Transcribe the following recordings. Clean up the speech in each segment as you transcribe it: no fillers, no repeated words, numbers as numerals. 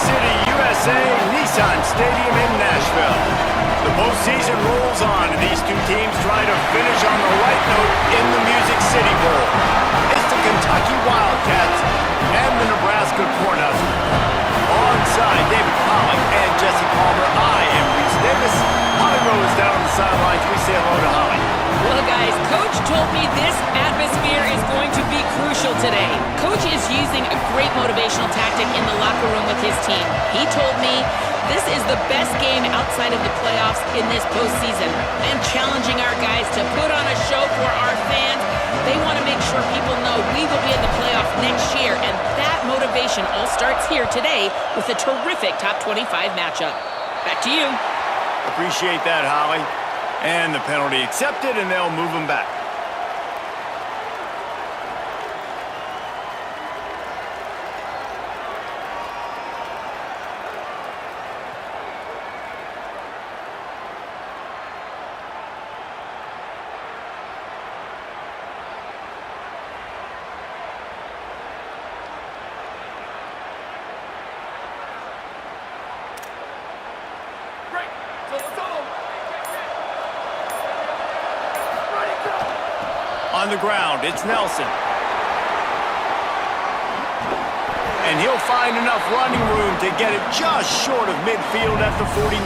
City, USA, Nissan Stadium in Nashville. The postseason rolls on, and these two teams try to finish on the right note in the Music City Bowl. It's the Kentucky Wildcats and the Nebraska Cornhuskers. Alongside David Pollock and Jesse Palmer, I am Reese Davis. Holly Rose down on the sidelines. We say hello to Holly. Well, guys, Coach told me this atmosphere is going to be crucial today. Coach is using a great motivational tactic in the locker room with his team. He told me this is the best game outside of the playoffs in this postseason. I am challenging our guys to put on a show for our fans. They want to make sure people know we will be in the playoffs next year, and that motivation all starts here today with a terrific top 25 matchup. Back to you. Appreciate that, Holly. And the penalty accepted, and they'll move him back. On the ground, it's Nelson. And he'll find enough running room to get it just short of midfield at the 49.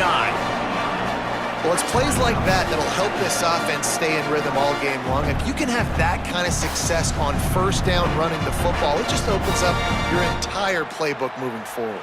Well, it's plays like that that'll help this offense stay in rhythm all game long. If you can have that kind of success on first down running the football, it just opens up your entire playbook moving forward.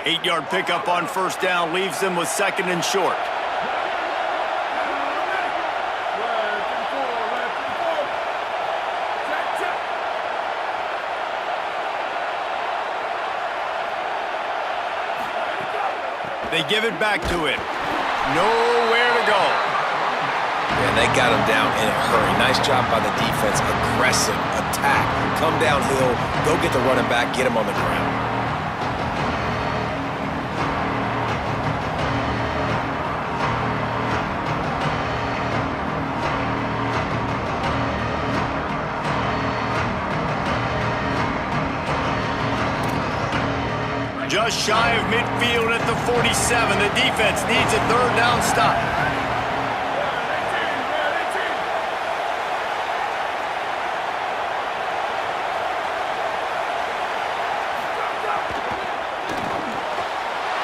Eight-yard pickup on first down leaves them with second and short. They give it back to him. Nowhere to go. And they got him down in a hurry. Nice job by the defense. Aggressive attack. Come downhill. Go get the running back. Get him on the ground. Just shy of midfield at the 47. The defense needs a third down stop.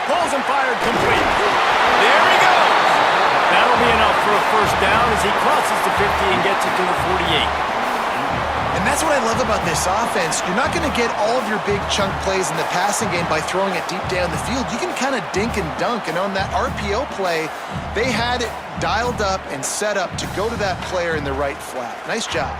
Pulls and fired complete. There he goes. That'll be enough for a first down as he crosses the 50 and gets it to the 48. And that's what I love about this offense. You're not going to get all of your big chunk plays in the passing game by throwing it deep down the field. You can kind of dink and dunk. And on that RPO play, they had it dialed up and set up to go to that player in the right flat. Nice job.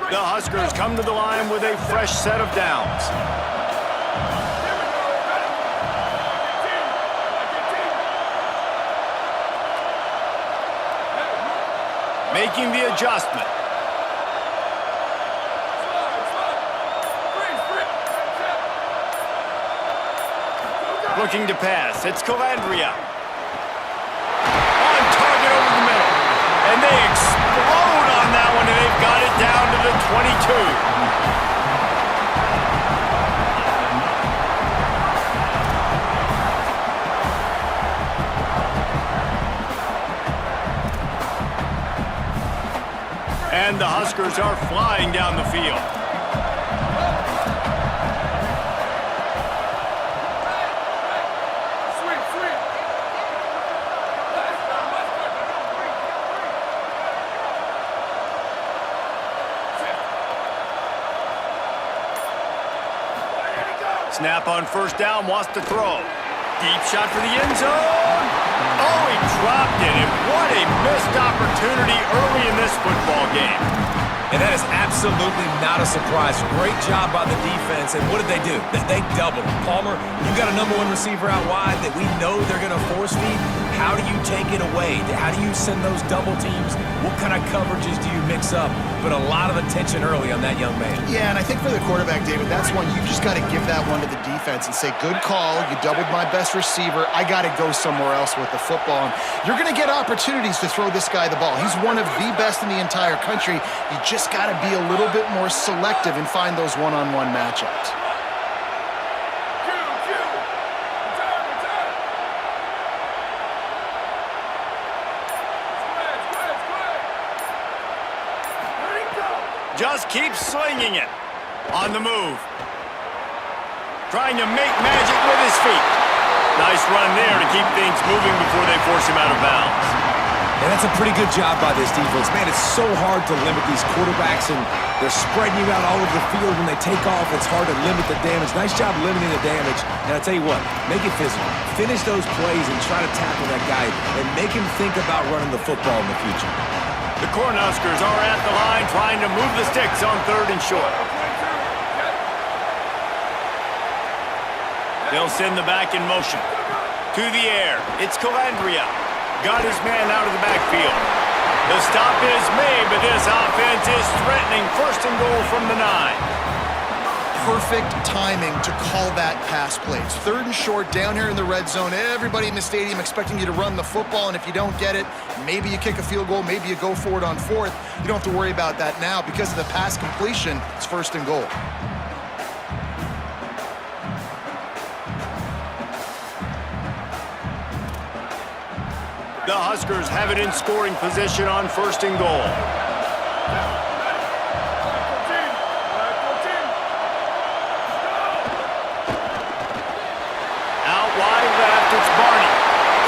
The Huskers come to the line with a fresh set of downs. Making the adjustment. Looking to pass. It's Calandria. On target over the middle. And they explode on that one, and they've got it down to the 22. And the Huskers are flying down the field. Snap on first down, wants to throw. Deep shot for the end zone. Oh, he dropped it, and what a missed opportunity early in this football game. And that is absolutely not a surprise. Great job by the defense. And what did they do? They doubled. Palmer, you got a number one receiver out wide that we know they're going to force feed. How do you take it away? How do you send those double teams? What kind of coverages do you mix up? But a lot of attention early on that young man. Yeah, and I think for the quarterback, David, that's one you've just got to give that one to the defense and say, good call. You doubled my best receiver. I got to go somewhere else with the football. And you're going to get opportunities to throw this guy the ball. He's one of the best in the entire country. You just got to be a little bit more selective and find those one-on-one matchups. Just keeps slinging it. On the move. Trying to make magic with his feet. Nice run there to keep things moving before they force him out of bounds. And that's a pretty good job by this defense. Man, it's so hard to limit these quarterbacks, and they're spreading you out all over the field. When they take off, it's hard to limit the damage. Nice job limiting the damage. And I tell you what, make it physical. Finish those plays and try to tackle that guy and make him think about running the football in the future. The Cornhuskers are at the line trying to move the sticks on 3rd and short. They'll send the back in motion. To the air. It's Calandria. Got his man out of the backfield. The stop is made, but this offense is threatening 1st and goal from the 9. Perfect timing to call that pass play. It's 3rd and short down here in the red zone. Everybody in the stadium expecting you to run the football, and if you don't get it, maybe you kick a field goal, maybe you go for it on 4th. You don't have to worry about that now. Because of the pass completion, it's 1st and goal. The Huskers have it in scoring position on 1st and goal. Out wide left, it's Barney.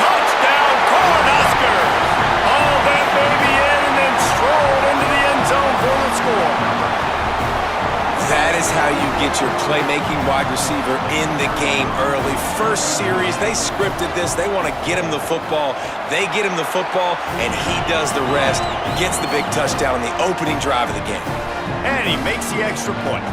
Touchdown, Cornhuskers! Oh, that baby in and then strolled into the end zone for the score. That is how you get your playmaking wide receiver in the game early. First series, they scripted this. They want to get him the football. They get him the football, and he does the rest. Gets the big touchdown on the opening drive of the game. And he makes the extra point.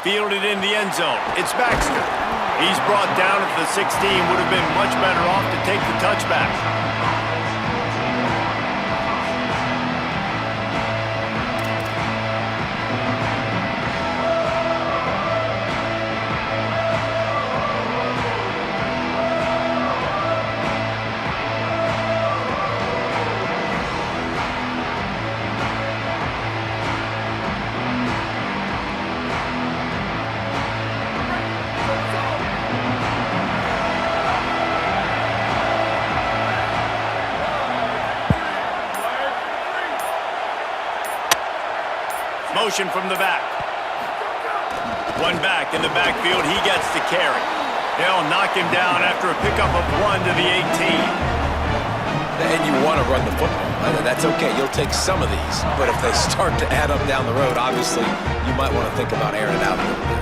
Fielded in the end zone. It's Baxter. He's brought down at the 16. Would have been much better off to take the touchback. Motion from the back. One back in the backfield. He gets the carry. They'll knock him down after a pickup of 1 to the 18. And you want to run the football. That's okay. You'll take some of these. But if they start to add up down the road, obviously, you might want to think about airing it out a little bit.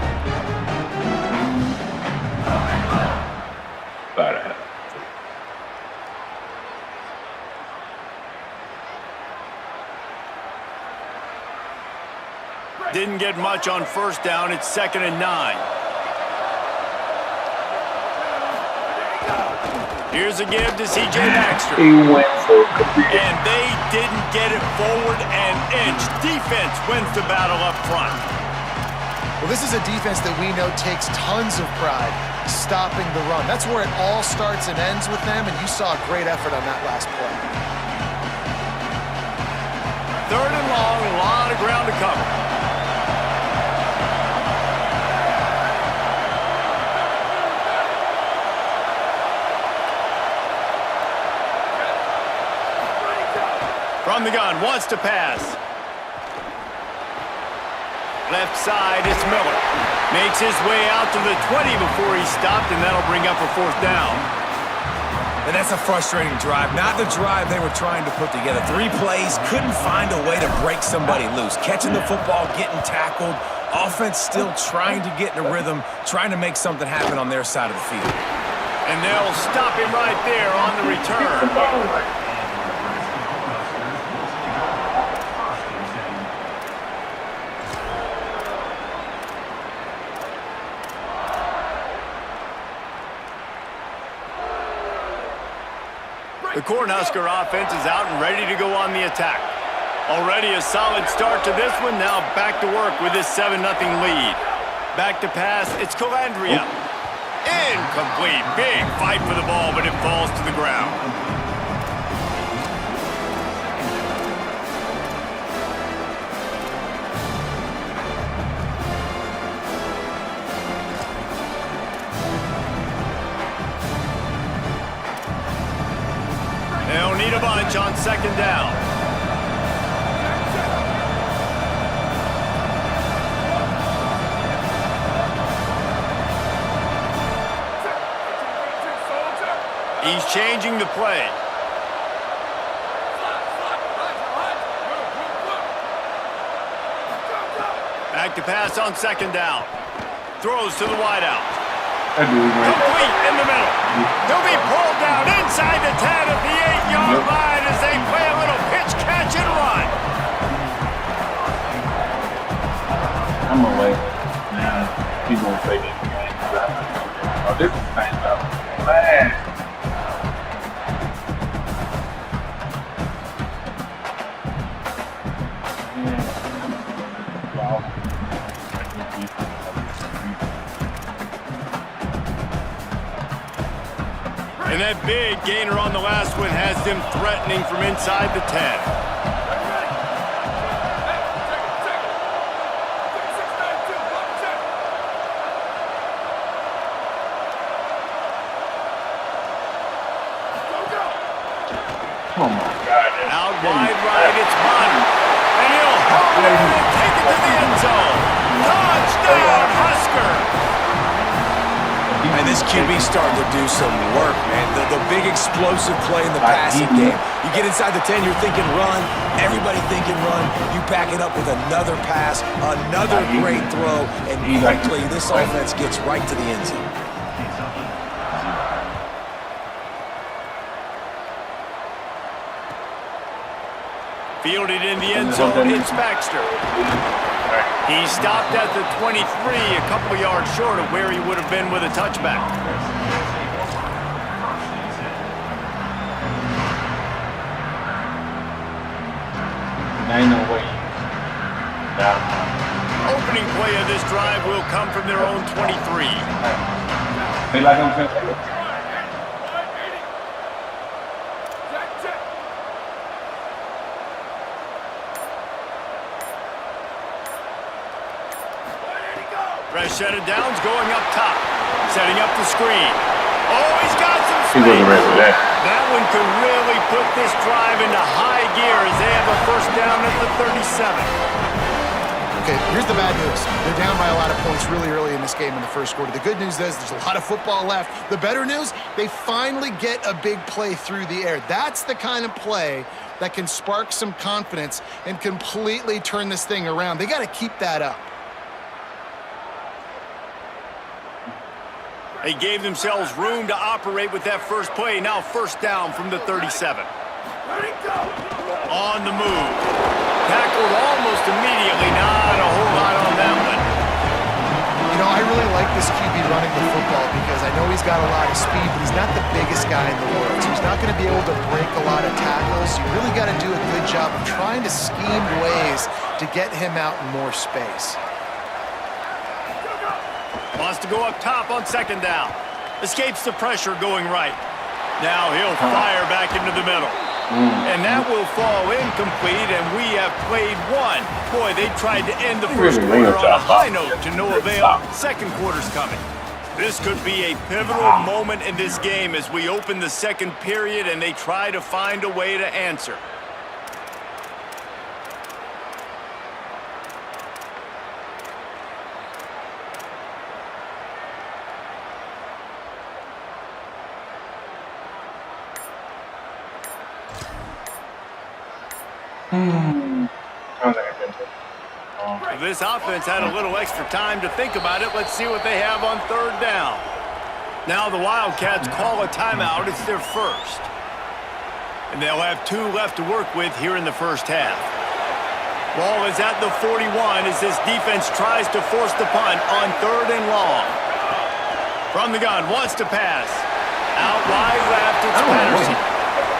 Didn't get much on 1st down. It's 2nd and 9. Here's a give to C.J. Baxter. And they didn't get it forward an inch. Defense wins the battle up front. Well, this is a defense that we know takes tons of pride stopping the run. That's where it all starts and ends with them, and you saw a great effort on that last play. 3rd and long, a lot of ground to cover. From the gun, wants to pass. Left side, it's Miller. Makes his way out to the 20 before he stopped, and that'll bring up a 4th down. And that's a frustrating drive. Not the drive they were trying to put together. 3 plays, couldn't find a way to break somebody loose. Catching the football, getting tackled. Offense still trying to get in a rhythm, trying to make something happen on their side of the field. And they'll stop him right there on the return. The Cornhusker offense is out and ready to go on the attack. Already a solid start to this one. Now back to work with this 7-0 lead. Back to pass. It's Calandria. Incomplete. Big fight for the ball, but it falls to the ground. They'll need a bunch on 2nd down. He's changing the play. Back to pass on 2nd down. Throws to the wideout. Complete in the middle. He'll be pulled down inside the 10 at the 8-yard line as they play a little pitch, catch, and run. I'm away. Now, he's going to play this game. Oh, this is fine, though. Man. And that big gainer on the last one has them threatening from inside the 10. Oh, my God. Out wide right, it's Bonner. And he'll hold it and take it to the end zone. Touchdown, Husker! And this QB starting to do some work, man. The big explosive play in the passing game. You get inside the 10, you're thinking run. Everybody thinking run. You back it up with another pass, another great throw, and quickly this offense gets right to the end zone. Fielded in the end zone, it's Baxter. He stopped at the 23, a couple of yards short of where he would have been with a touchback. Ain't no way. Opening play of this drive will come from their own 23. They like I'm saying. Fresh set of downs going up top. Setting up the screen. Oh, he's got some space. He wasn't ready for that. That one could really put this drive into high gear as they have a 1st down at the 37. Okay, here's the bad news. They're down by a lot of points really early in this game in the 1st quarter. The good news is there's a lot of football left. The better news, they finally get a big play through the air. That's the kind of play that can spark some confidence and completely turn this thing around. They got to keep that up. They gave themselves room to operate with that first play. Now 1st down from the 37. On the move. Tackled almost immediately. Not a whole lot on that one. You know, I really like this QB running the football because I know he's got a lot of speed, but he's not the biggest guy in the world. So he's not going to be able to break a lot of tackles. You really got to do a good job of trying to scheme ways to get him out in more space. Wants to go up top on 2nd down. Escapes the pressure going right. Now he'll fire back into the middle. And that will fall incomplete, and we have played one. Boy, they tried to end the 1st quarter on a high note to no avail. 2nd quarter's coming. This could be a pivotal moment in this game as we open the 2nd period and they try to find a way to answer. I think I did it. This offense had a little extra time to think about it. Let's see what they have on third down. Now the Wildcats call a timeout. It's their first. And they'll have 2 left to work with here in the first half. Ball is at the 41 as this defense tries to force the punt on third and long. From the gun, wants to pass. Out wide left, it's Patterson.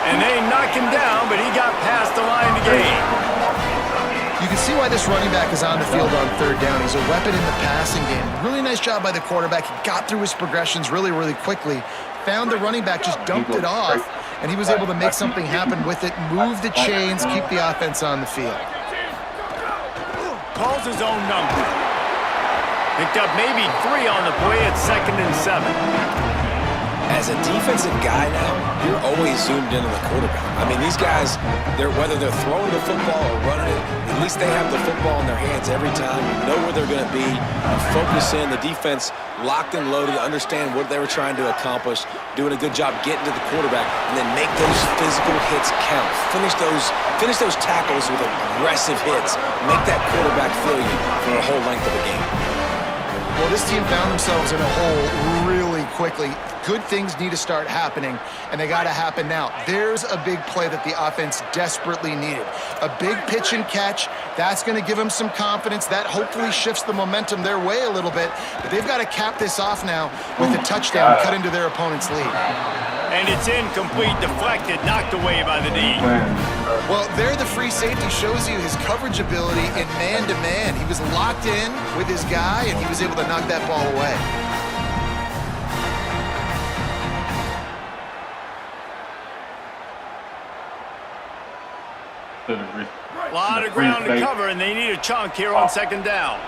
And they knock him down, but he got past the line to gain. You can see why this running back is on the field on third down. He's a weapon in the passing game. Really nice job by the quarterback. He got through his progressions really, really quickly. Found the running back, just dumped it off, and he was able to make something happen with it, move the chains, keep the offense on the field. Calls his own number. Picked up maybe 3 on the play at 2nd and 7. As a defensive guy now, you're always zoomed in on the quarterback. I mean, these guys, whether they're throwing the football or running it, at least they have the football in their hands every time. You know where they're going to be. You focus in. The defense locked and loaded, understand what they were trying to accomplish, doing a good job getting to the quarterback, and then make those physical hits count. Finish those tackles with aggressive hits. Make that quarterback feel you for the whole length of the game. Well, this team found themselves in a hole really quickly. Good things need to start happening, and they got to happen now. There's a big play that the offense desperately needed. A big pitch and catch. That's going to give them some confidence. That hopefully shifts the momentum their way a little bit. But they've got to cap this off now with a touchdown cut into their opponent's lead. And it's incomplete, deflected, knocked away by the D. Well, there the free safety shows you his coverage ability in man-to-man. He was locked in with his guy, and he was able to knock that ball away. A lot of ground to cover, and they need a chunk here on 2nd down.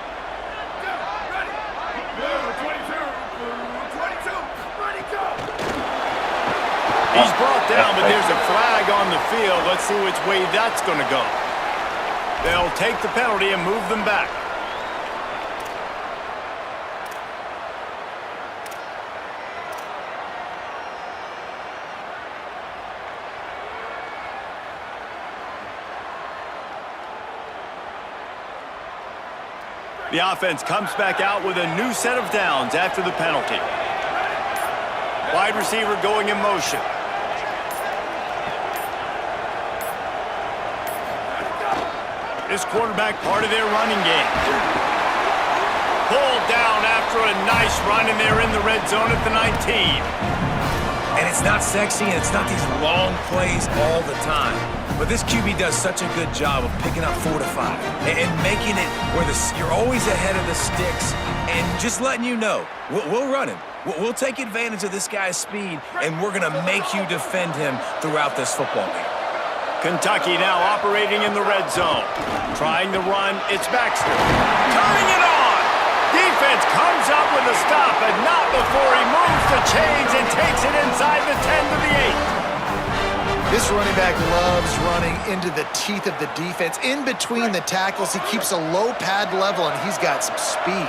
He's brought down, but there's a flag on the field. Let's see which way that's going to go. They'll take the penalty and move them back. The offense comes back out with a new set of downs after the penalty. Wide receiver going in motion. This quarterback part of their running game. Pulled down after a nice run, and they're in the red zone at the 19. And it's not sexy, and it's not these long plays all the time. But this QB does such a good job of picking up 4 to 5 and making it where you're always ahead of the sticks and just letting you know, we'll run him. We'll take advantage of this guy's speed, and we're going to make you defend him throughout this football game. Kentucky now operating in the red zone. Trying to run, it's Baxter. Turning it on! Defense comes up with a stop, but not before he moves the chains and takes it inside the 10 to the 8. This running back loves running into the teeth of the defense. In between the tackles, he keeps a low pad level, and he's got some speed.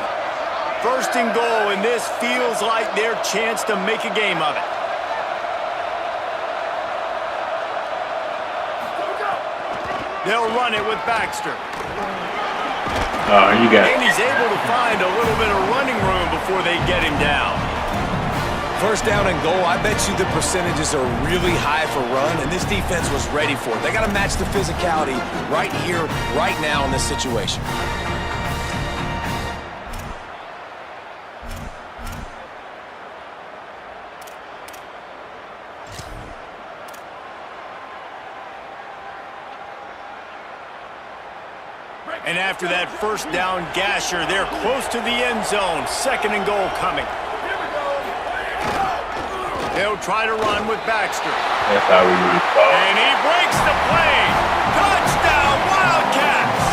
1st and goal, and this feels like their chance to make a game of it. They'll run it with Baxter. You got it. And he's able to find a little bit of running room before they get him down. 1st down and goal, I bet you the percentages are really high for run, and this defense was ready for it. They got to match the physicality right here, right now in this situation. And after that 1st down gasher, they're close to the end zone. 2nd and goal coming. They'll try to run with Baxter. That's how we use ball. And he breaks the play. Touchdown, Wildcats!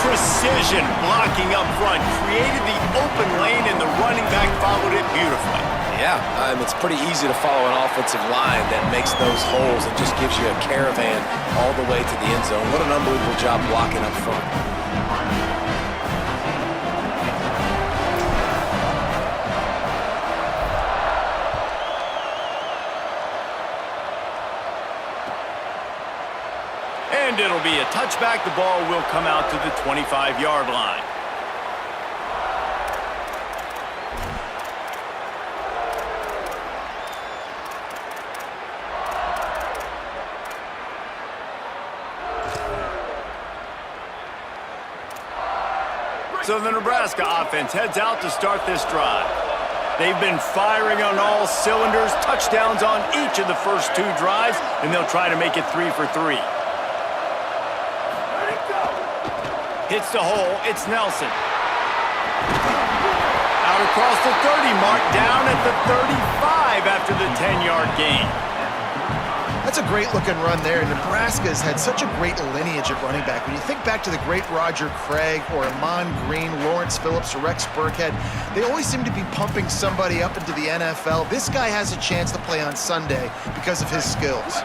Precision blocking up front created the open lane, and the running back followed it beautifully. Yeah, it's pretty easy to follow an offensive line that makes those holes and just gives you a caravan all the way to the end zone. What an unbelievable job blocking up front. And it'll be a touchback. The ball will come out to the 25-yard line. So the Nebraska offense heads out to start this drive. They've been firing on all cylinders, touchdowns on each of the first 2 drives, and they'll try to make it 3 for 3. Hits the hole, it's Nelson. Out across the 30, marked down at the 35 after the 10-yard gain. That's a great-looking run there. Nebraska has had such a great lineage at running back. When you think back to the great Roger Craig or Amon Green, Lawrence Phillips, or Rex Burkhead, they always seem to be pumping somebody up into the NFL. This guy has a chance to play on Sunday because of his skills.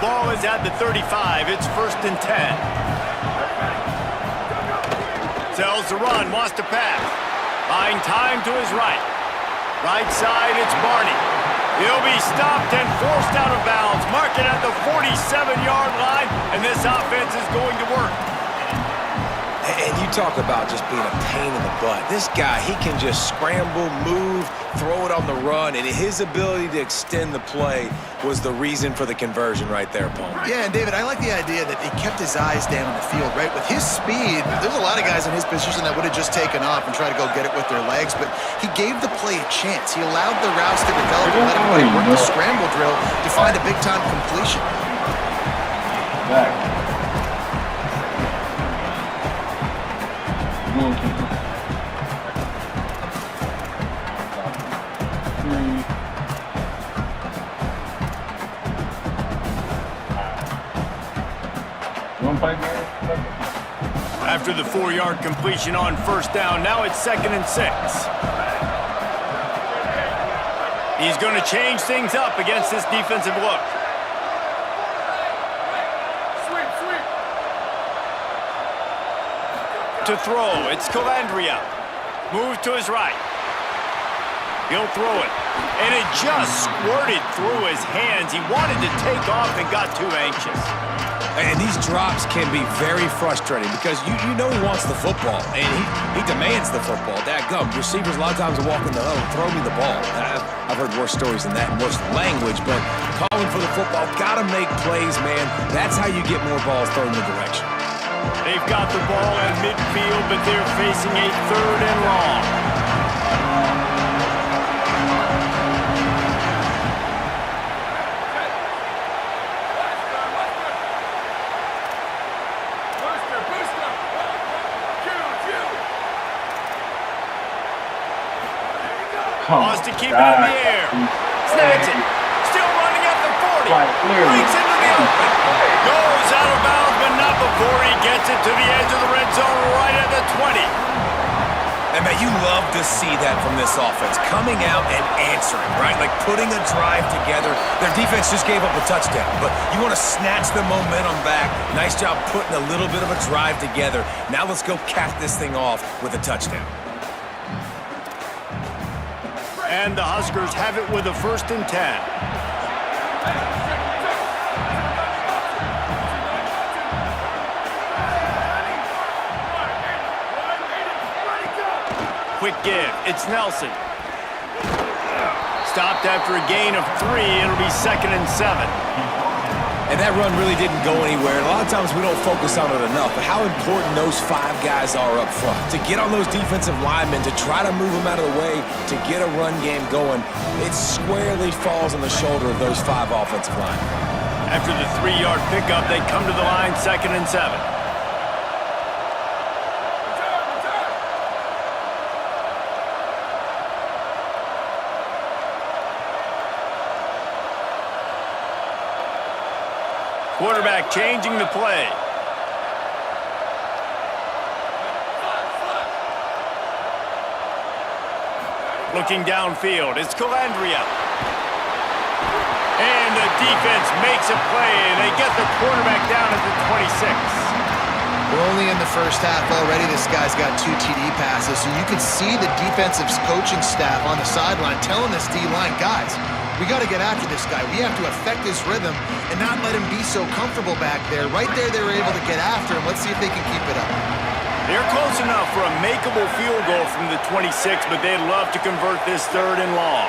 Ball is at the 35. It's 1st and 10. Tells the run, wants to pass. Buying time to his right. Right side, it's Barney. He'll be stopped and forced out of bounds. Mark it at the 47-yard line, and this offense is going to work. And you talk about just being a pain in the butt. This guy, he can just scramble, move, throw it on the run, and his ability to extend the play was the reason for the conversion right there, Paul. Yeah, and David, I like the idea that he kept his eyes down in the field, right? With his speed, there's a lot of guys in his position that would have just taken off and tried to go get it with their legs, but he gave the play a chance. He allowed the routes to develop and let him work the scramble drill to find a big-time completion. Back. After the 4-yard completion on 1st down, now it's 2nd and 6. He's going to change things up against this defensive look. To throw, it's Calandria. Move to his right. He'll throw it. And it just squirted through his hands. He wanted to take off and got too anxious. And these drops can be very frustrating because you know he wants the football, and he demands the football. Dadgum, receivers a lot of times will walk in the huddle and throw me the ball. I've heard worse stories than that and worse language, but calling for the football, got to make plays, man. That's how you get more balls thrown in the direction. They've got the ball at midfield, but they're facing a 3rd and long. Wants to keep it in the air. Snags it. Still running at the 40. Breaks into the open. Goes out of bounds, but not before he gets it to the edge of the red zone right at the 20. And, man, you love to see that from this offense. Coming out and answering, right? Like putting a drive together. Their defense just gave up a touchdown, but you want to snatch the momentum back. Nice job putting a little bit of a drive together. Now let's go cap this thing off with a touchdown. And the Huskers have it with a 1st and 10. Quick give. It's Nelson. Stopped after a gain of 3. It'll be 2nd and 7. And that run really didn't go anywhere. And a lot of times we don't focus on it enough, but how important those 5 guys are up front. To get on those defensive linemen, to try to move them out of the way, to get a run game going, it squarely falls on the shoulder of those 5 offensive linemen. After the 3-yard pickup, they come to the line 2nd and 7. Quarterback changing the play. Looking downfield, it's Calandria. And the defense makes a play, and they get the quarterback down at the 26. We're only in the first half already. This guy's got 2 TD passes, so you can see the defensive coaching staff on the sideline telling this D-line, guys, We got to get after this guy. We have to affect his rhythm and not let him be so comfortable back there. Right there, they were able to get after him. Let's see if they can keep it up. They're close enough for a makeable field goal from the 26, but they'd love to convert this 3rd and long.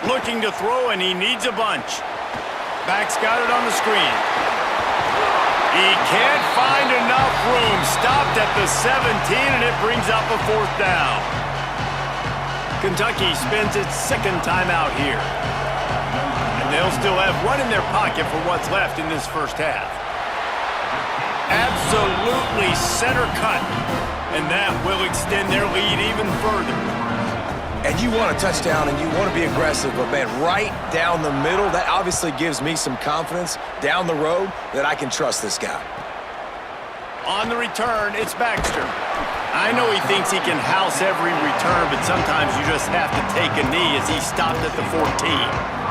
Looking to throw, and he needs a bunch. Back's got it on the screen. He can't find enough room. Stopped at the 17, and it brings up a 4th down. Kentucky spends its 2nd timeout here. And they'll still have one in their pocket for what's left in this first half. Absolutely center cut. And that will extend their lead even further. And you want a touchdown and you want to be aggressive, but man, right down the middle, that obviously gives me some confidence down the road that I can trust this guy. On the return, it's Baxter. I know he thinks he can house every return, but sometimes you just have to take a knee as he stopped at the 14.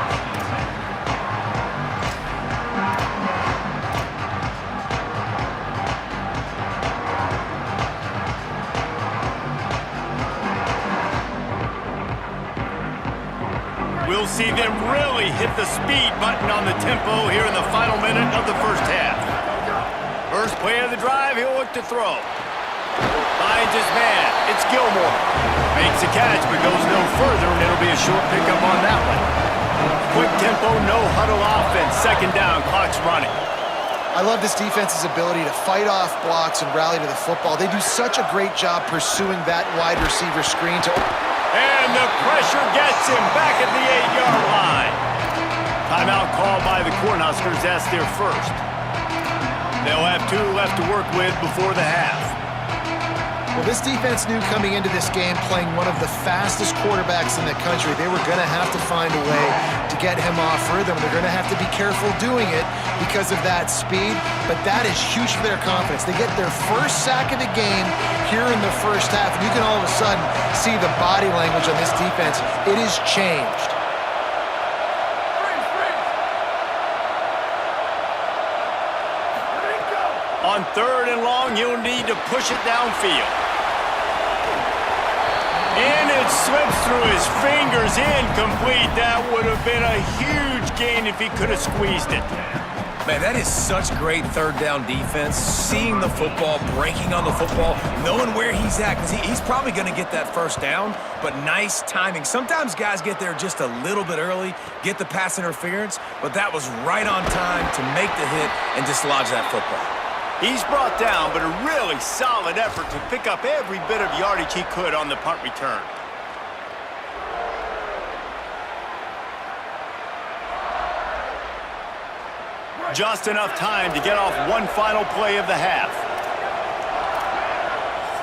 We'll see them really hit the speed button on the tempo here in the final minute of the first half. First play of the drive, he'll look to throw. Finds his man. It's Gilmore. Makes a catch, but goes no further, and it'll be a short pickup on that one. Quick tempo, no huddle offense. 2nd down, clock's running. I love this defense's ability to fight off blocks and rally to the football. They do such a great job pursuing that wide receiver screen to... And the pressure gets him back at the 8-yard line. Timeout called by the Cornhuskers. That's their first. They'll have 2 left to work with before the half. Well, this defense knew coming into this game, playing one of the fastest quarterbacks in the country, they were going to have to find a way to get him off rhythm. They're going to have to be careful doing it because of that speed, but that is huge for their confidence. They get their first sack of the game here in the first half, and you can all of a sudden see the body language on this defense. It is changed. On 3rd and long, you'll need to push it downfield. And it slips through his fingers, incomplete. That would have been a huge gain if he could have squeezed it. Man, that is such great 3rd down defense. Seeing the football, breaking on the football, knowing where he's at, because he's probably going to get that 1st down, but nice timing. Sometimes guys get there just a little bit early, get the pass interference, but that was right on time to make the hit and dislodge that football. He's brought down, but a really solid effort to pick up every bit of yardage he could on the punt return. Just enough time to get off one final play of the half.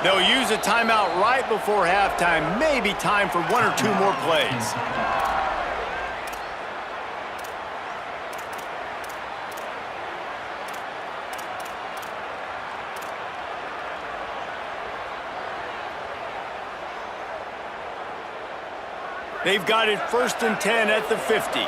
They'll use a timeout right before halftime, maybe time for 1 or 2 more plays. They've got it 1st and 10 at the 50.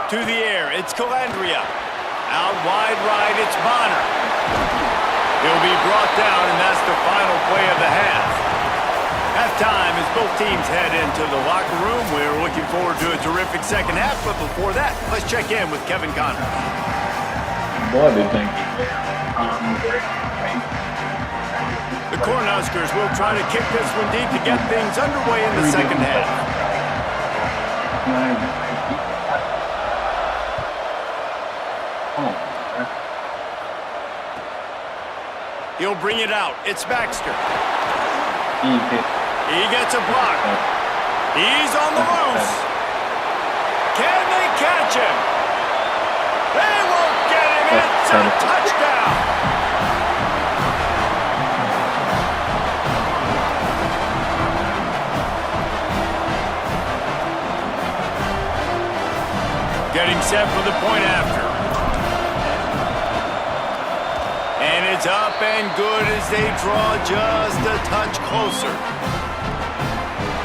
To the air, it's Calandria. Out wide right, it's Bonner. He'll be brought down, and that's the final play of the half. Halftime as both teams head into the locker room. We're looking forward to a terrific second half, but before that, let's check in with Kevin Connor. Boy, they think The Cornhuskers will try to kick this one deep to get things underway in the second half. He'll bring it out. It's Baxter. He gets a block. He's on the loose. Can they catch him? They won't get him. It's a touchdown. set for the point after. And it's up and good as they draw just a touch closer.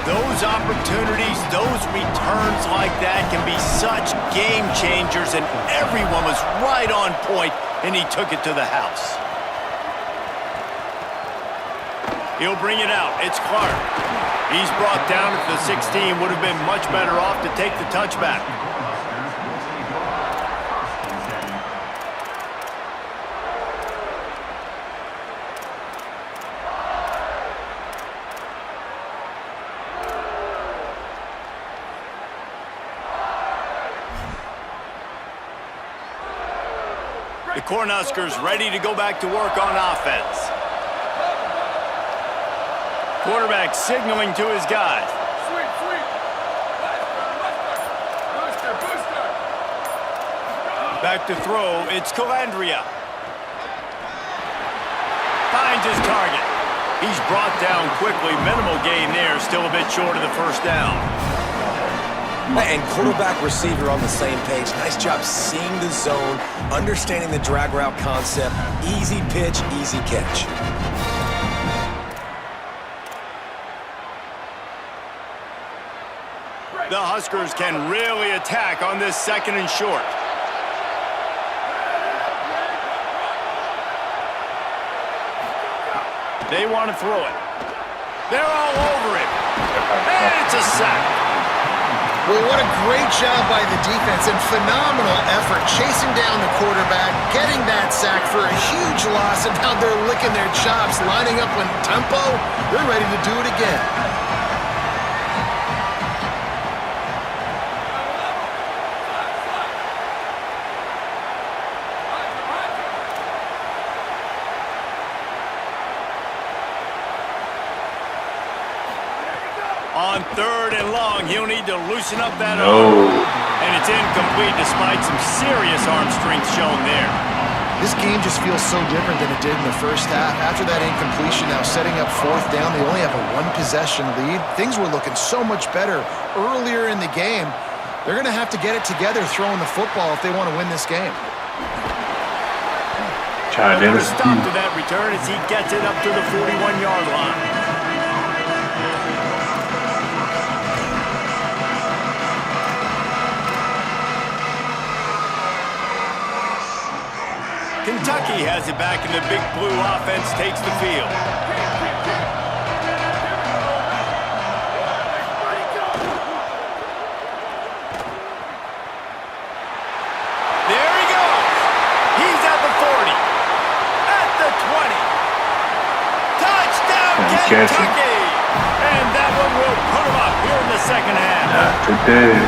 Those opportunities, those returns like that can be such game changers, and everyone was right on point, and he took it to the house. He'll bring it out. It's Clark. He's brought down at the 16. Would have been much better off to take the touchback. The Cornhuskers ready to go back to work on offense. Quarterback signaling to his guys. Back to throw, it's Calandria. Finds his target. He's brought down quickly. Minimal gain there, still a bit short of the first down. And quarterback receiver on the same page. Nice job seeing the zone, understanding the drag route concept. Easy pitch, easy catch. The Huskers can really attack on this second and short. They want to throw it. They're all over it. And it's a sack. Well, what a great job by the defense and phenomenal effort chasing down the quarterback, getting that sack for a huge loss, and now they're licking their chops, lining up in tempo. They're ready to do it again. On third and long, he'll need to loosen up that arm. And it's incomplete despite some serious arm strength shown there. This game just feels so different than it did in the first half. After that incompletion, now setting up fourth down, they only have a one-possession lead. Things were looking so much better earlier in the game. They're going to have to get it together throwing the football if they want to win this game. Put a stop to that return as he gets it up to the 41-yard line. Kentucky has it back, and the Big Blue offense takes the field. There he goes. He's at the 40. At the 20. Touchdown, Kentucky! And that one will put him up here in the second half. Not today.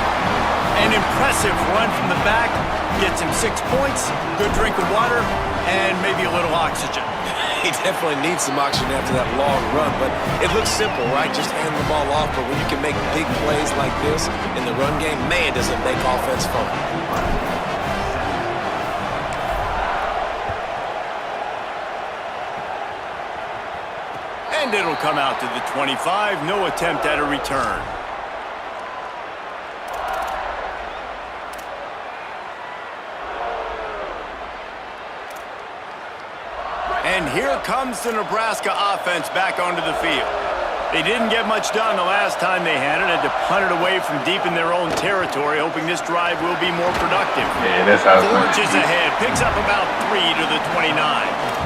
An impressive run from the back. Gets him 6 points, good drink of water, and maybe a little oxygen. He definitely needs some oxygen after that long run, but it looks simple, right? Just hand the ball off, but when you can make big plays like this in the run game, man, does it make offense fun. And it'll come out to the 25, no attempt at a return. And here comes the Nebraska offense back onto the field. They didn't get much done the last time they had it. Had to punt it away from deep in their own territory, hoping this drive will be more productive. Yeah, that's how it's going. Forges ahead, picks up about 3 to the 29.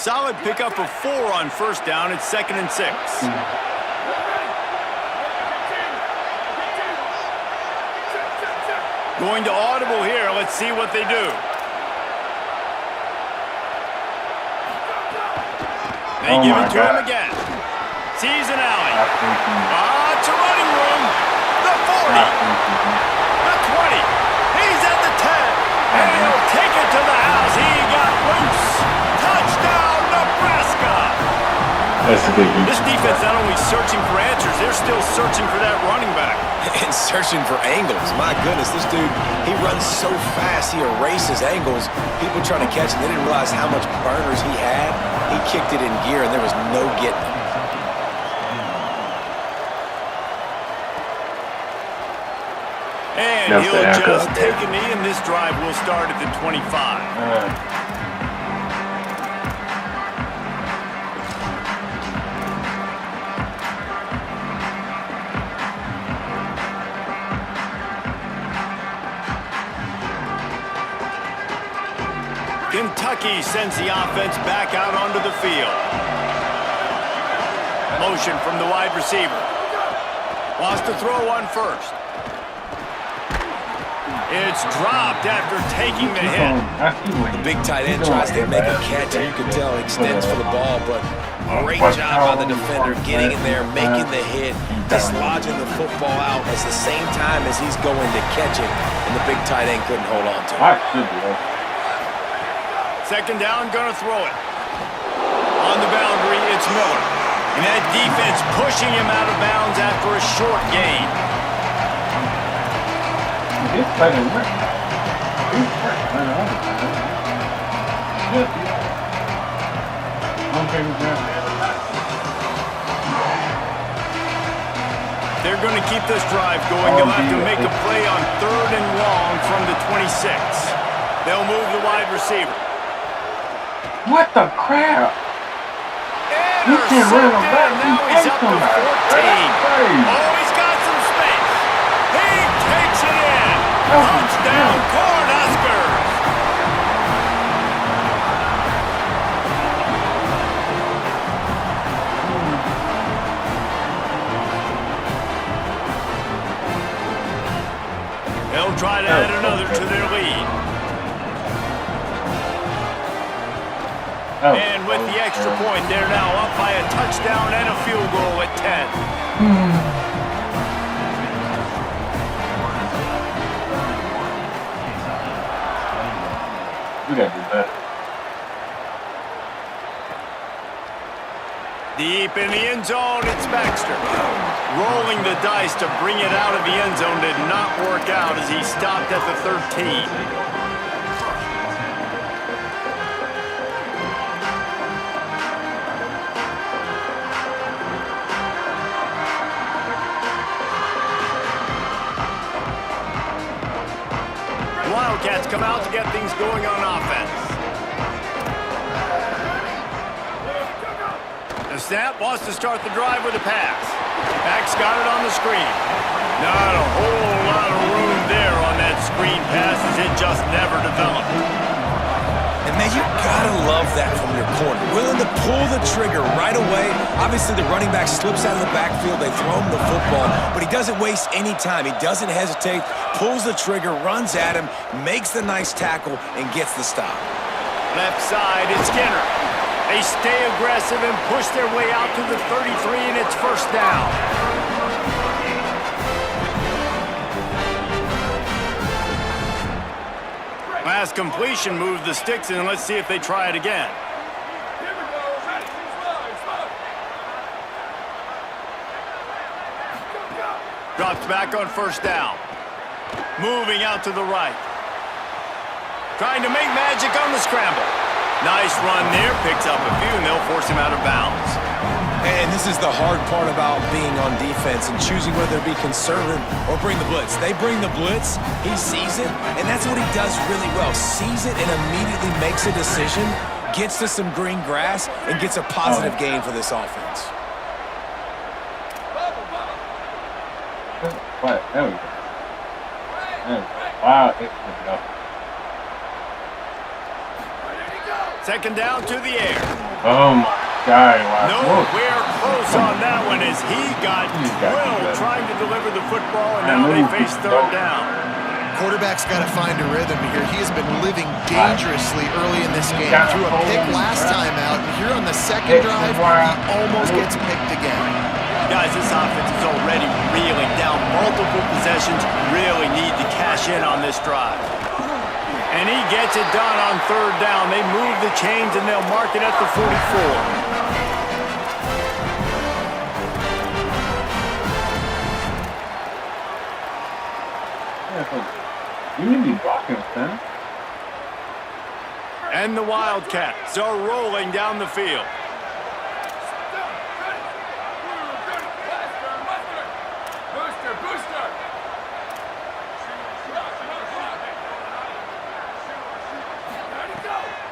Solid pickup of 4 on first down. It's 2nd and 6. Going to audible here. Let's see what they do. They give it to him again. Sees an alley. It's a running room. The 40. The 20. He's at the 10. And he'll take it to the house. He got loose. Touchdown, Nebraska. That's a big This defense not only searching for answers, they're still searching for that running back. And searching for angles. My goodness, this dude, he runs so fast, he erases angles. People trying to catch him, they didn't realize how much burners he had. He kicked it in gear, and there was no getting him. And he'll just take a knee, and this drive will start at the 25. Kentucky sends the offense back out onto the field. Motion from the wide receiver. Wants to throw one first. It's dropped after taking the hit. The big tight end tries to make a catch, and you can tell he extends for the ball, but great job by the defender getting in there, making the hit, dislodging the football out at the same time as he's going to catch it, and the big tight end couldn't hold on to it. Second down, gonna throw it. On the boundary, it's Miller. And that defense pushing him out of bounds after a short gain. They're going to keep this drive going. They'll have to make a play on 3rd and long from the 26. They'll move the wide receiver. What the crap? You can run him back. Now he's up to 14. Oh, he's got some space. He takes it in. Touchdown, Cornhuskers. They'll try to add another to their lead. And with the extra point, they're now up by a touchdown and a field goal at 10. We gotta do better. Deep in the end zone, it's Baxter. Rolling the dice to bring it out of the end zone did not work out as he stopped at the 13. Wildcats come out to get things going on offense. The snap wants to start the drive with a pass. Max got it on the screen. Not a whole lot of room there on that screen pass as it just never developed. And man, you gotta love that from your corner. Willing to pull the trigger right away. Obviously, the running back slips out of the backfield. They throw him the football, but he doesn't waste any time. He doesn't hesitate, pulls the trigger, runs at him, makes the nice tackle, and gets the stop. Left side, it's Skinner. They stay aggressive and push their way out to the 33, and it's first down. Last completion moved the sticks, and let's see if they try it again. Drops back on first down. Moving out to the right. Trying to make magic on the scramble. Nice run there, picks up a few, and they'll force him out of bounds. And this is the hard part about being on defense and choosing whether to be conservative or bring the blitz. They bring the blitz, he sees it, and that's what he does really well. Sees it and immediately makes a decision, gets to some green grass, and gets a positive gain for this offense. What? There we go. Wow, it's good. Second down to the air. Oh my God! Wow. Nowhere close on that one as he got drilled trying to deliver the football, and now they face third down. Quarterback's got to find a rhythm here. He has been living dangerously early in this game. Threw a pick last time out, and here on the second drive, he almost gets picked again. Guys, this offense is already reeling down multiple possessions. Really need to cash in on this drive. And he gets it done on third down. They move the chains, and they'll mark it at the 44. And the Wildcats are rolling down the field.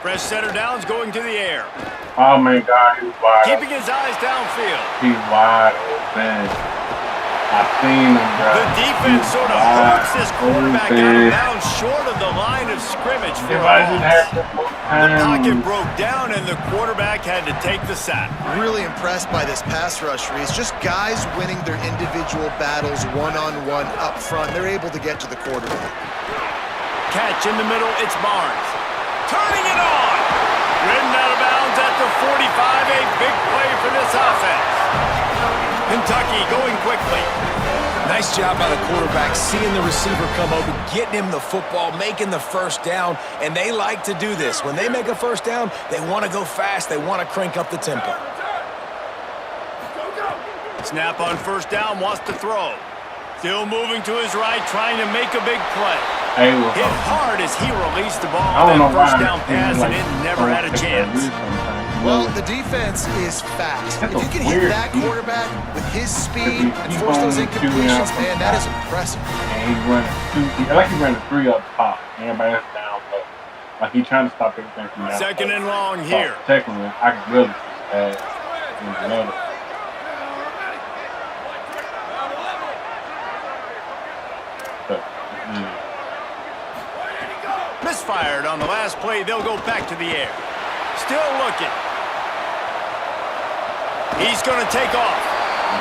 Fresh center downs going to the air. Oh my God, he's wide. Keeping his eyes downfield. He's wide open. I seen him, bro. The defense sort of hooks this quarterback out of bounds short of the line of scrimmage for a loss. The pocket broke down and the quarterback had to take the sack. Really impressed by this pass rush, Reese. Just guys winning their individual battles one-on-one up front. They're able to get to the quarterback. Catch in the middle, it's Barnes. Turning it on! Ridden out of bounds at the 45, a big play for this offense. Kentucky going quickly. Nice job by the quarterback, seeing the receiver come open, getting him the football, making the first down, and they like to do this. When they make a first down, they want to go fast, they want to crank up the tempo. Snap on first down, wants to throw. Still moving to his right, trying to make a big play. Hit hard as he released the ball on that first down pass, and it never had a chance. Well, the defense is fast. If you can hit that quarterback with his speed and force those incompletions, man, that is impressive. And he's running two. He's running three up top. Everybody else down, but like he's trying to stop everything from down. Second and long here. Second one, I can really see that. Misfired on the last play. They'll go back to the air. Still looking. He's going to take off.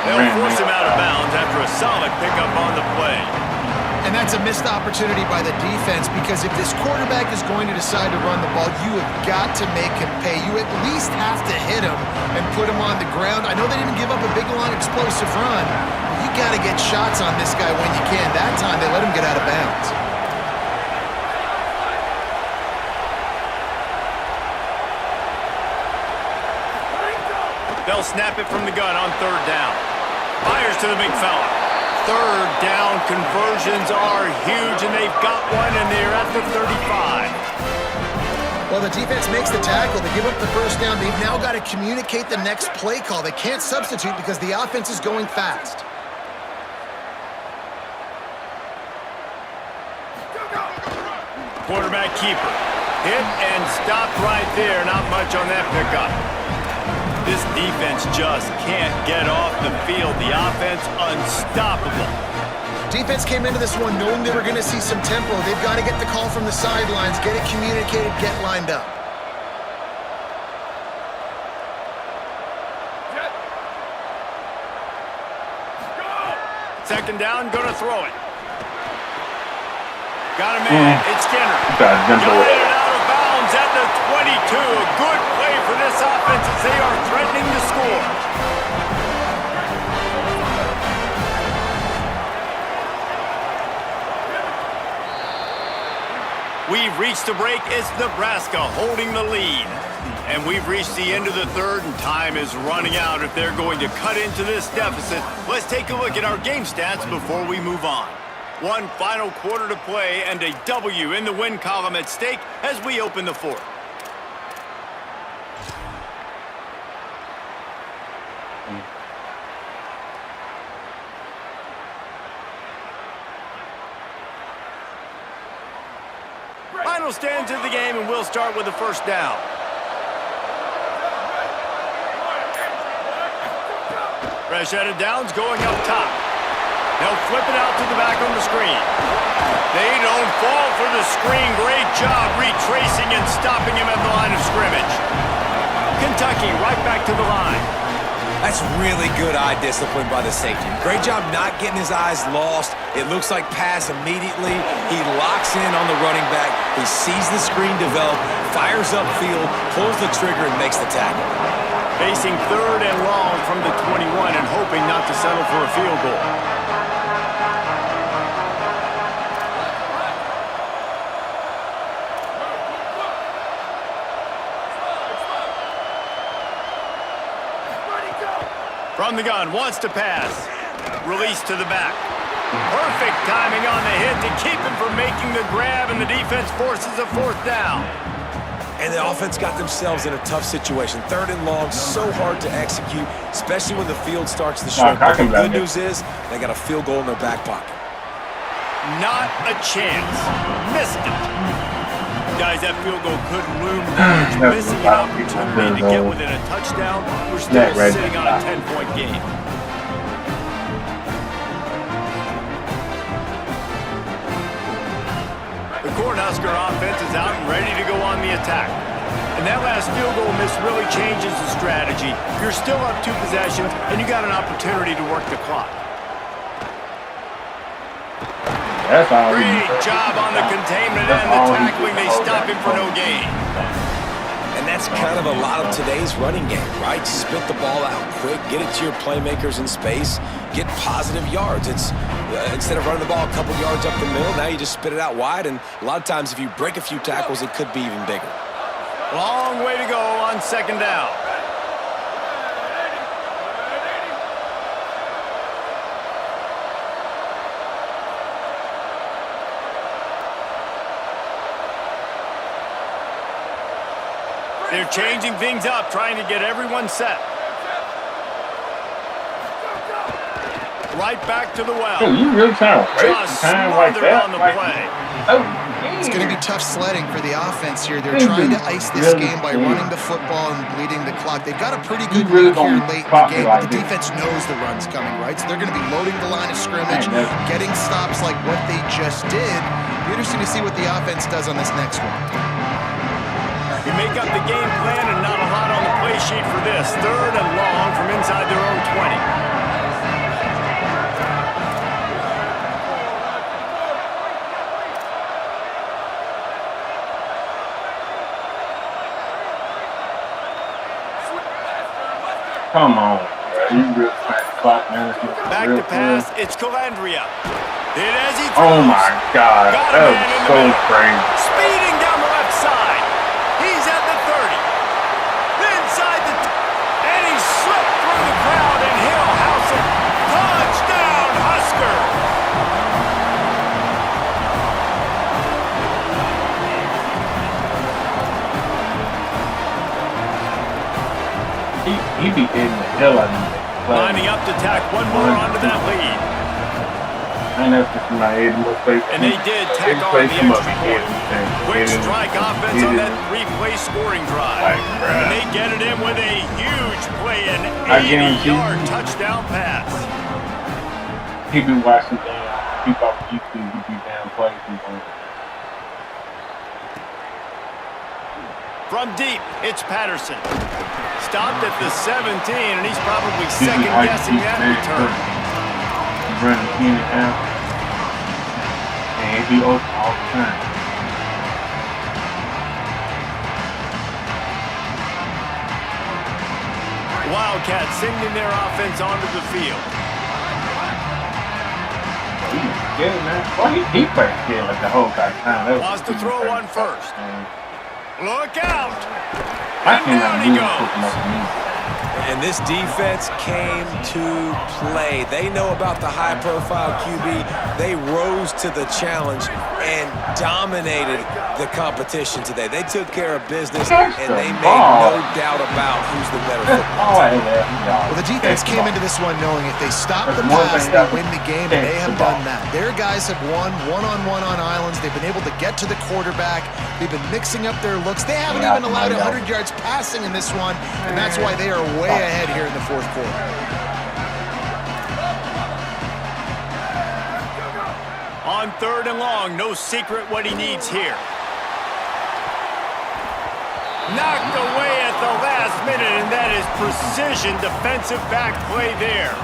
They'll force him out of bounds after a solid pickup on the play. And that's a missed opportunity by the defense, because if this quarterback is going to decide to run the ball, you have got to make him pay. You at least have to hit him and put him on the ground. I know they didn't give up a big, long, explosive run. You got to get shots on this guy when you can. That time, they let him get out of bounds. They'll snap it from the gun on third down. Fires to the big fella. Third down conversions are huge, and they've got one, and they're at the 35. Well, the defense makes the tackle. They give up the first down. They've now got to communicate the next play call. They can't substitute because the offense is going fast. Quarterback keeper. Hit and stopped right there. Not much on that pickup. This defense just can't get off the field. The offense unstoppable. Defense came into this one knowing they were going to see some tempo. They've got to get the call from the sidelines, get it communicated, get lined up. Second down, going to throw it. Got him in. It's Skinner. Got it out of bounds at the 22. A good play for this offense as they are threatening to score. We've reached the break. It's Nebraska holding the lead. And we've reached the end of the third, and time is running out if they're going to cut into this deficit. Let's take a look at our game stats before we move on. One final quarter to play and a W in the win column at stake as we open the fourth. Final stands of the game, and we'll start with the first down. Fresh out of downs going up top. They'll flip it out to the back on the screen. They don't fall for the screen. Great job retracing and stopping him at the line of scrimmage. Kentucky right back to the line. That's really good eye discipline by the safety. Great job not getting his eyes lost. It looks like pass immediately. He locks in on the running back. He sees the screen develop, fires upfield, pulls the trigger, and makes the tackle. Facing third and long from the 21 and hoping not to settle for a field goal. From the gun, wants to pass. Release to the back. Perfect timing on the hit to keep him from making the grab, and the defense forces a fourth down. And the offense got themselves in a tough situation. 3rd and long, so hard to execute, especially when the field starts to shrink. But the good news is they got a field goal in their back pocket. Not a chance. Missed it. Guys, that field goal could loom large. Missing an opportunity to get within a touchdown. We're still sitting on a 10-point game. The Cornhusker offense is out and ready to go on the attack. And that last field goal miss really changes the strategy. You're still up 2 possessions, and you got an opportunity to work the clock. Great job on the containment and the tackling. They stop him for no gain. And that's kind of a lot of today's running game, right? Spit the ball out quick, get it to your playmakers in space, get positive yards. It's instead of running the ball a couple yards up the middle, now you just spit it out wide, and a lot of times if you break a few tackles, it could be even bigger. Long way to go on 2nd down. They're changing things up, trying to get everyone set. Right back to the well. Dude, you really trying to Just smothered on the play. It's going to be tough sledding for the offense here. They're trying to ice this game by running the football and bleeding the clock. They've got a pretty good lead here late in the game, but the defense knows the run's coming, right? So they're going to be loading the line of scrimmage, getting stops like what they just did. Be interesting to see what the offense does on this next one. You make up the game plan and not a lot on the play sheet for this. 3rd and long from inside their own 20. Come on, bro. You really trying to clock management. Back to pass, it's Calandria. Hit as he throws. Oh my God, that was so crazy. Speeding down the left side. He's at the 30. Inside the and he slipped through the crowd and he'll house it. Touchdown, Husker. He be hitting the hell out of me. Lining up to tack one more onto that lead. And that's just my head mistake. And they did tack on the extra point. Quick strike offense on that 3-play scoring drive. And they get it in with a huge play, an 80-yard touchdown pass. He been watching keep up YouTube, he be down plays. From deep, it's Patterson. Stopped at the 17, and he's probably second-guessing that return. Running in and out. And he be open all the time. Wildcats sending their offense onto the field. Yeah, man. Well, he played scared like the whole time. Wants to throw one first. Look out! I And down he goes. And this defense came to play. They know about the high-profile QB. They rose to the challenge and dominated the competition today. They took care of business, and they made no doubt about who's the better football team. Well, the defense came into this one knowing if they stop the pass, they win the game, and they have done that. Their guys have won one-on-one on islands. They've been able to get to the quarterback. They've been mixing up their looks. They haven't even allowed 100 yards passing in this one, and that's why they are way ahead here in the 4th quarter. On 3rd and long, no secret what he needs here. Knocked away at the last minute, and that is precision defensive back play there.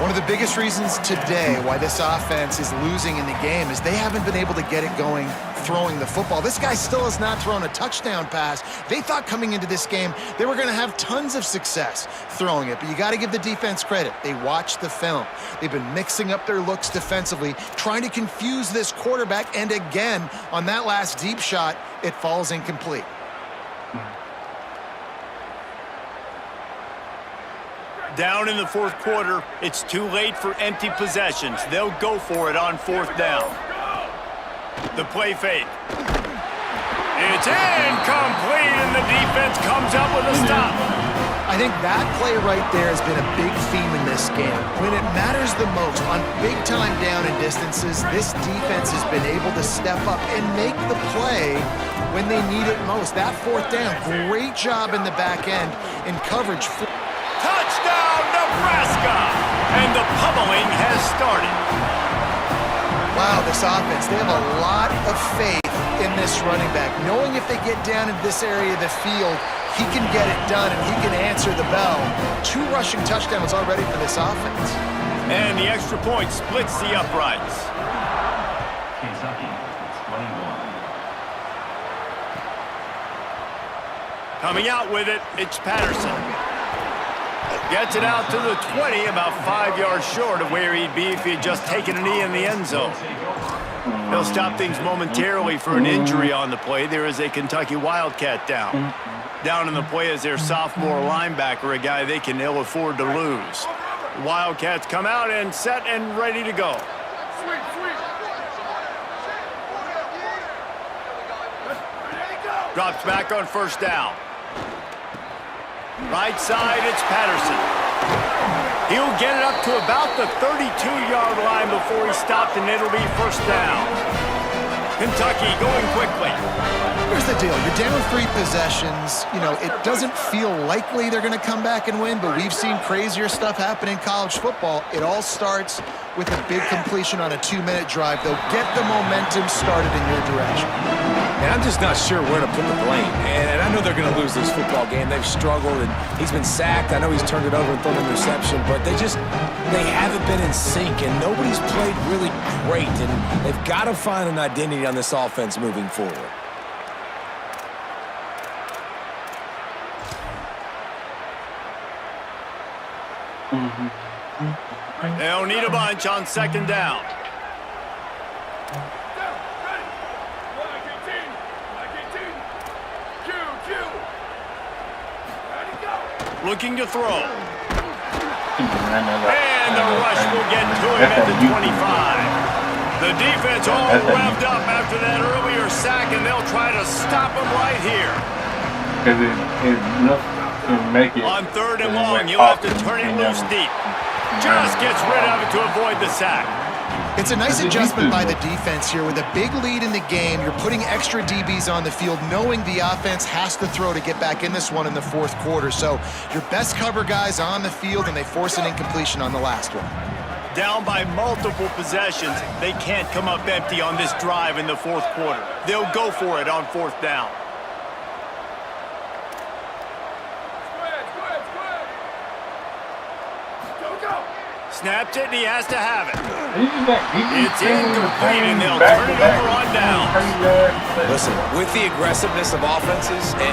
One of the biggest reasons today why this offense is losing in the game is they haven't been able to get it going throwing the football. This guy still has not thrown a touchdown pass. They thought coming into this game they were going to have tons of success throwing it, but you got to give the defense credit. They watched the film. They've been mixing up their looks defensively, trying to confuse this quarterback, and again, on that last deep shot, it falls incomplete. Down in the 4th quarter, it's too late for empty possessions. They'll go for it on 4th down. The play fake. It's incomplete, and the defense comes up with a stop. I think that play right there has been a big theme in this game. When it matters the most, on big-time down and distances, this defense has been able to step up and make the play when they need it most. That fourth down, great job in the back end in coverage. Touchdown, Nebraska! And the pummeling has started. Wow, this offense, they have a lot of faith in this running back, knowing if they get down into this area of the field, he can get it done and he can answer the bell. 2 rushing touchdowns already for this offense. And the extra point splits the uprights. Kentucky, 21. Coming out with it, it's Patterson. Gets it out to the 20, about 5 yards short of where he'd be if he had just taken a knee in the end zone. They'll stop things momentarily for an injury on the play. There is a Kentucky Wildcat down. Down in the play is their sophomore linebacker, a guy they can ill afford to lose. The Wildcats come out and set and ready to go. Drops back on first down. Right side, it's Patterson. He'll get it up to about the 32-yard line before he's stopped, and it'll be first down. Kentucky going quickly. Here's the deal. You're down 3 possessions. You know, it doesn't feel likely they're going to come back and win, but we've seen crazier stuff happen in college football. It all starts with a big completion on a 2-minute drive. They'll get the momentum started in your direction. And I'm just not sure where to put the blame. And I know they're going to lose this football game. They've struggled, and he's been sacked. I know he's turned it over and thrown an interception, but they haven't been in sync, and nobody's played really great. And they've got to find an identity on this offense moving forward. They'll need a bunch on second down. Looking to throw. And the rush will get to him at the 25. The defense all revved up after that earlier sack, and they'll try to stop him right here. Because it looks to make it. On third and long, you'll have to turn it loose deep. Just gets rid of it to avoid the sack. It's a nice adjustment by the defense here. With a big lead in the game, you're putting extra DBs on the field, knowing the offense has to throw to get back in this one in the fourth quarter. So your best cover guys on the field, and they force an incompletion on the last one. Down by multiple possessions, they can't come up empty on this drive in the fourth quarter. They'll go for it on fourth down. Snaps it, and he has to have it. It's incomplete, and they'll turn it over on down. Listen, with the aggressiveness of offenses and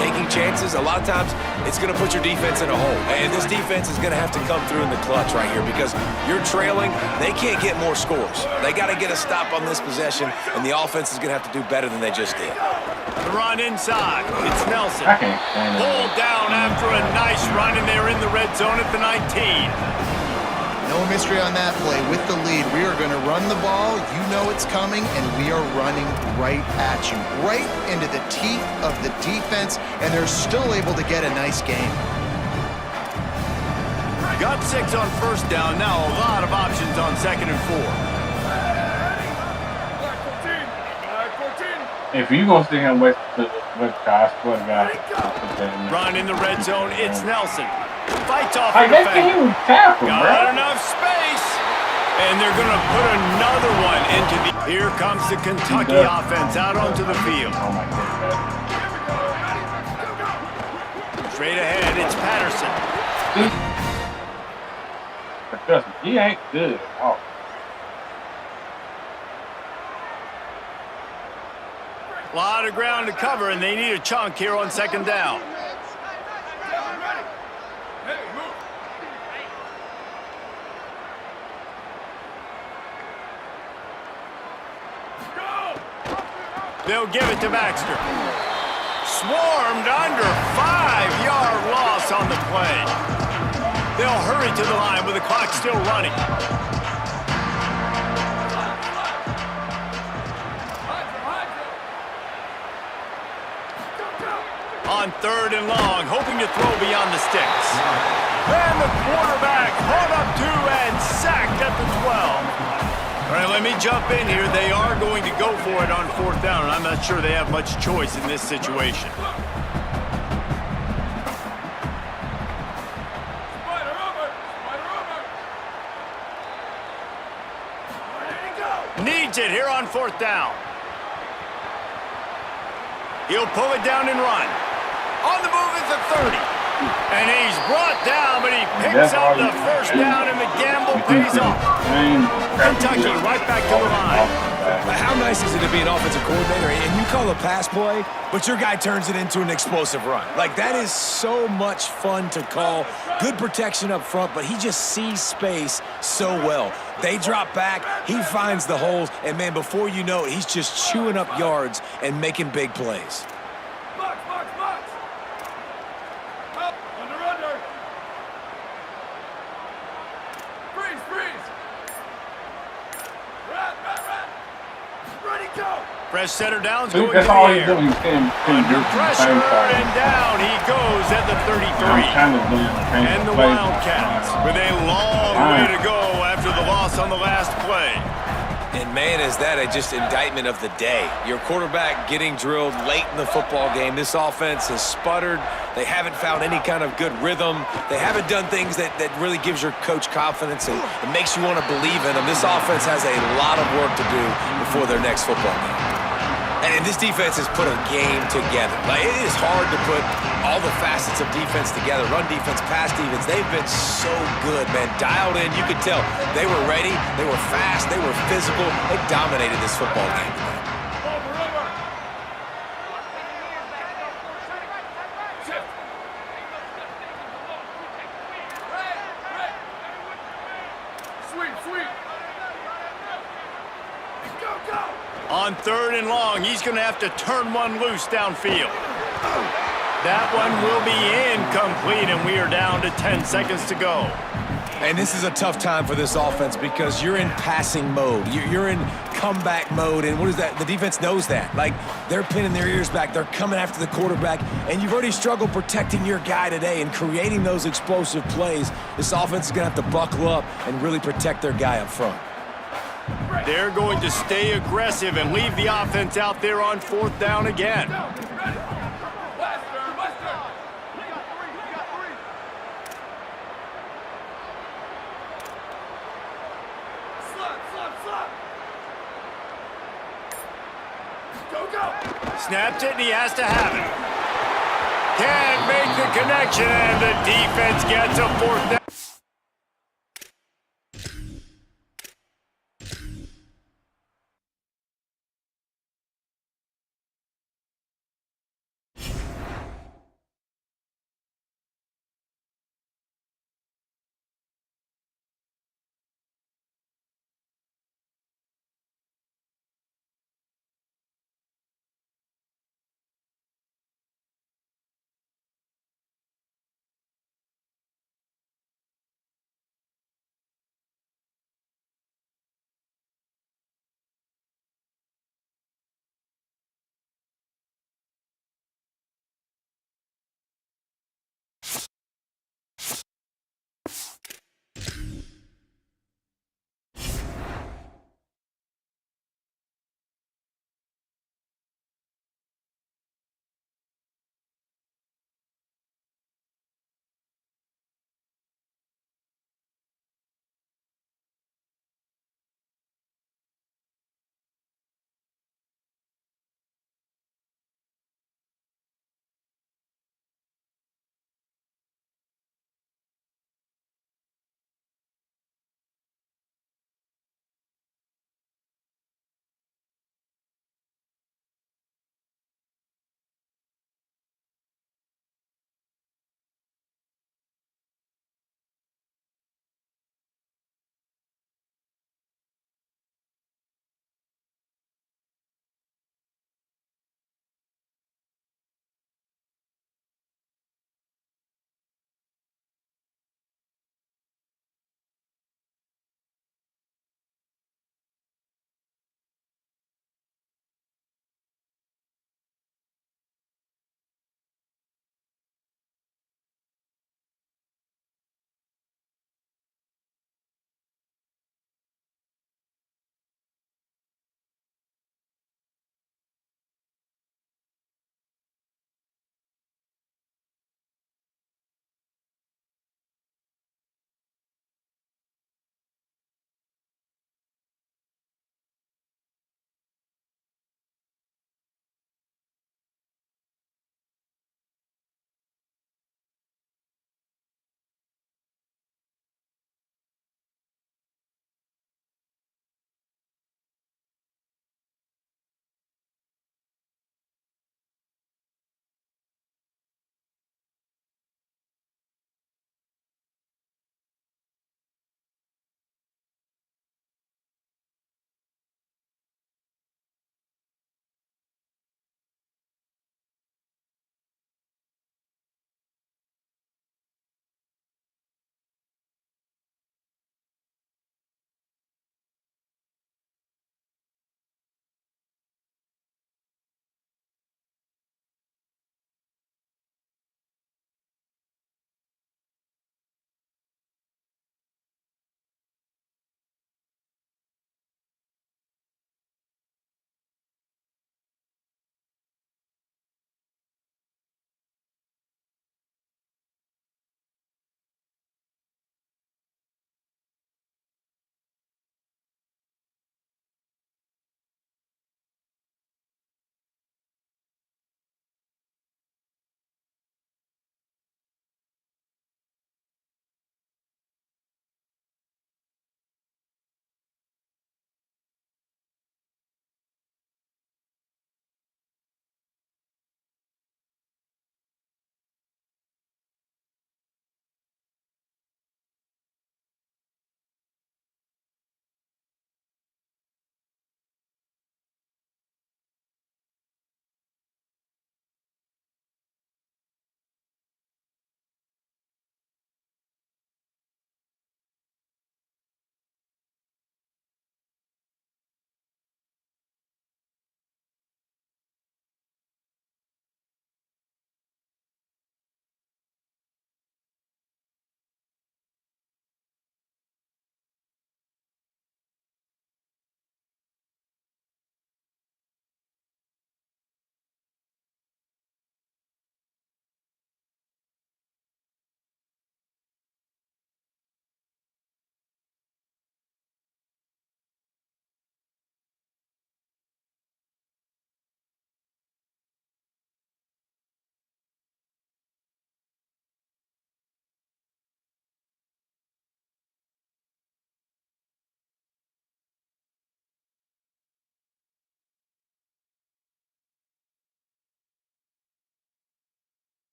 taking chances, a lot of times it's going to put your defense in a hole. And this defense is going to have to come through in the clutch right here because you're trailing. They can't get more scores. They got to get a stop on this possession, and the offense is going to have to do better than they just did. The run inside. It's Nelson. Pulled down after a nice run, and they're in the red zone at the 19. No mystery on that play. With the lead, we are going to run the ball. You know it's coming, and we are running right at you, right into the teeth of the defense, and they're still able to get a nice game. Got 6 on first down. Now a lot of options on second and 4. If you go sit here with guys, what guy? Run in the red zone. It's Nelson. Fights off Hey, the they defender. can't tackle, Got bro. enough space. And they're going to put another one into the... Here comes the Kentucky offense out onto the field. Oh, my goodness. Straight ahead, it's Patterson. Trust me, he ain't good. Oh. A lot of ground to cover, and they need a chunk here on second down. They'll give it to Baxter. Swarmed under 5-yard loss on the play. They'll hurry to the line with the clock still running. on 3rd and long, hoping to throw beyond the sticks. And the quarterback caught up to and sacked at the 12. All right, let me jump in here. They are going to go for it on 4th down, and I'm not sure they have much choice in this situation. Needs it here on 4th down. He'll pull it down and run. On the move is the 30. And he's brought down, but he picks up the first down, and the gamble pays off. Kentucky right back to the line. How nice is it to be an offensive coordinator and you call a pass play, but your guy turns it into an explosive run? Like, that is so much fun to call. Good protection up front, but he just sees space so well. They drop back, he finds the holes, and, man, before you know it, he's just chewing up yards and making big plays. Fresh setter down's going to That's the all he's air. doing. He's Under pressure, and down he goes at the 33. And the Wildcats with a long way to go after the loss on the last play. And, man, is that just indictment of the day. Your quarterback getting drilled late in the football game. This offense has sputtered. They haven't found any kind of good rhythm. They haven't done things that really gives your coach confidence and it makes you want to believe in them. This offense has a lot of work to do before their next football game. And this defense has put a game together. Like, it is hard to put all the facets of defense together. Run defense, pass defense. They've been so good, man. Dialed in. You could tell they were ready. They were fast. They were physical. They dominated this football game. On 3rd and long, he's going to have to turn one loose downfield. That one will be incomplete, and we are down to 10 seconds to go. And this is a tough time for this offense because you're in passing mode. You're in comeback mode, and what is that? The defense knows that. Like, they're pinning their ears back. They're coming after the quarterback, and you've already struggled protecting your guy today and creating those explosive plays. This offense is going to have to buckle up and really protect their guy up front. They're going to stay aggressive and leave the offense out there on 4th down again. Snapped it, and he has to have it. Can't make the connection, and the defense gets a 4th down.